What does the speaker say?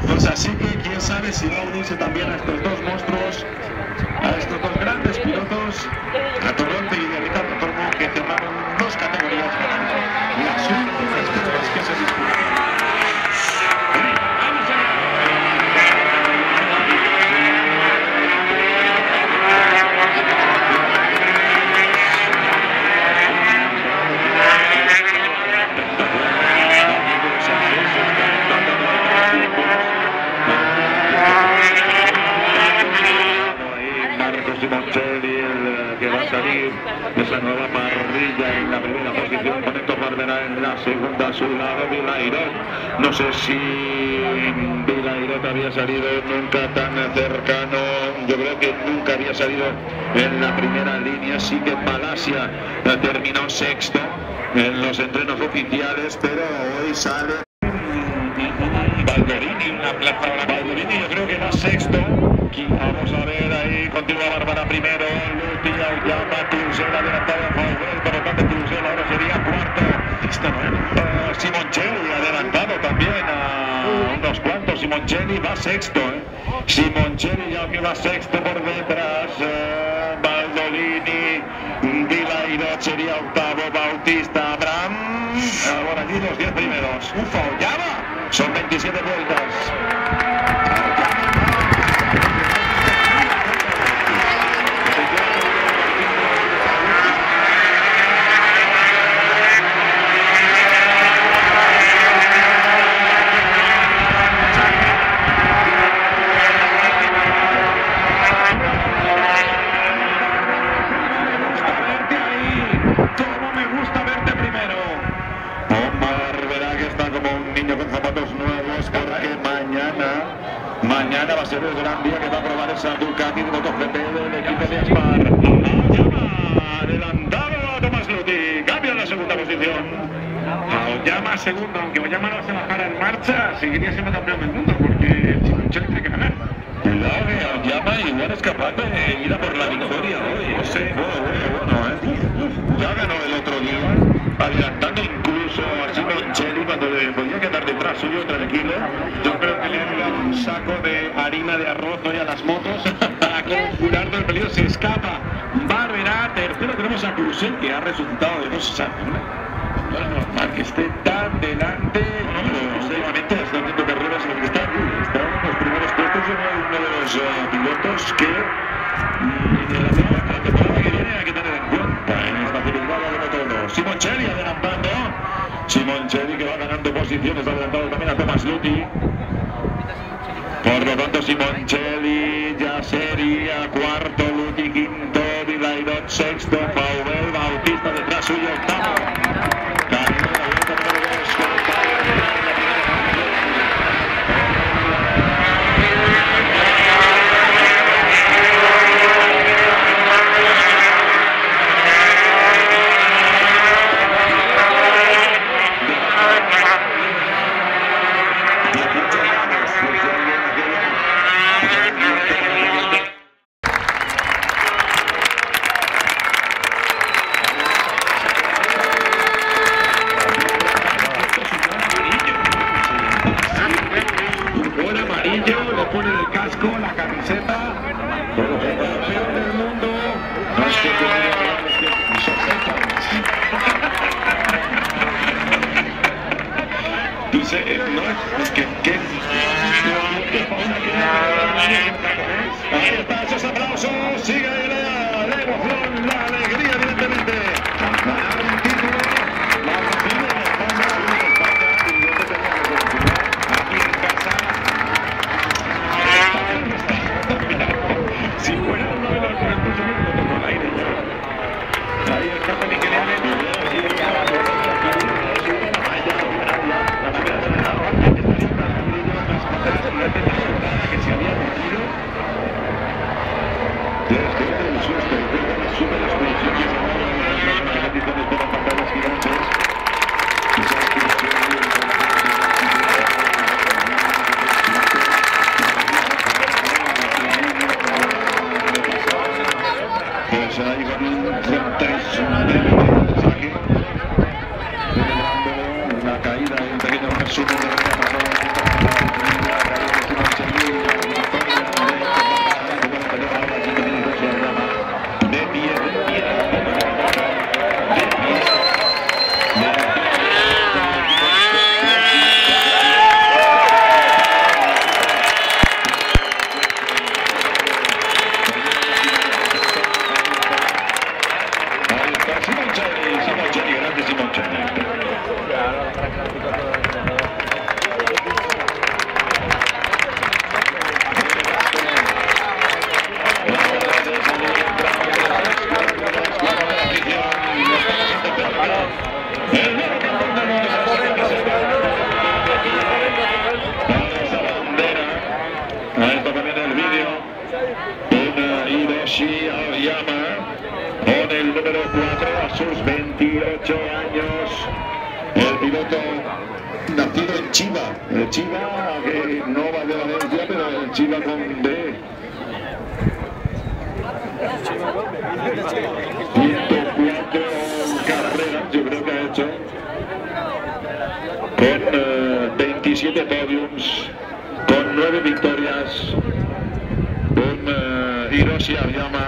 Pues así que quién sabe si va a unirse también a estos dos monstruos, a estos dos grandes pilotos, a Torronte y a Ricardo Tormo, que cerraron dos categorías ganando las últimas pruebas que se disputaron. Simoncelli, el que va a salir de esa nueva parrilla en la primera posición, con Héctor Barberá en la segunda, a su lado Vilairot. No sé si Vilairot había salido nunca tan cercano, yo creo que nunca había salido en la primera línea. Sí que Palacia terminó sexto en los entrenos oficiales, pero hoy sale Baldorini, una plaza ahora. Baldorini yo creo que va sexto. Vamos a ver, ahí continúa Bárbara primero, Luti, Auyama, Cluzel adelantado a Faubel, por lo tanto Cluzel ahora sería cuarto. Simoncelli adelantado también a unos cuantos. Simoncelli va sexto, Simoncelli ya que va sexto por detrás. Baldorini, Vilairot sería octavo, Bautista, Abraham. Ahora allí los 10 primeros. Ufa, Auyama, son 27 vueltas. Mañana va a ser el gran día que va a probar esa Ducati de MotoGP del equipo de Aspar. Auyama adelantado a Tomás Luti, cambia en la segunda posición. Auyama segundo, aunque Auyama no se bajara en marcha, seguiría siendo campeón del mundo, porque Simoncelli tiene que ganar. Cuidado que Auyama igual es capaz de ir a por la victoria hoy. No sé, bueno, ya ganó el otro día, adelantando incluso a Simoncelli cuando le podía quedar detrás suyo tranquilo. Yo creo que le han dado un saco de harina de arroz hoy a las motos para conjurarlo el peligro. Se escapa Barberá, tercero tenemos a Cluzel, que ha resultado de 2 años. No es normal que esté tan delante. No, pero últimamente está haciendo carreras en el que está en los primeros puestos. Uno de los pilotos que en la temporada que viene hay que tener en cuenta en esta cilindrada de Moto2. Simoncelli adelantando. Simoncelli que va ganando posiciones, adelantado también a Tomás Luti. Por lo tanto, Simoncelli ya sería cuarto, Luti quinto, Vilairot sexto, Faubel, Bautista detrás suyo octavo. Le pone el casco, la camiseta, campeón del mundo. No es que dice, no es que ahí está, esos aplausos, sigue la emoción, la alegría evidentemente. si fuera uno de los momentos yo me lo toco al aire ya. Ahí escapa Miguel que se había metido desde el susto, desde las super expediciones en las competiciones de las pantallas gigantes. Pues ahí con un 39 mensaje, la caída, un pequeño resumen de la Simoncelli. Esto también el vídeo. Un Hiroshi Aoyama con el número 4 a sus 28 años. El piloto nacido en Chiba. El Chiba que no va de Valencia, pero el Chiba con D. 104 carreras, yo creo que ha hecho. Con 27 podiums. Con 9 victorias, un Hiroshi Aoyama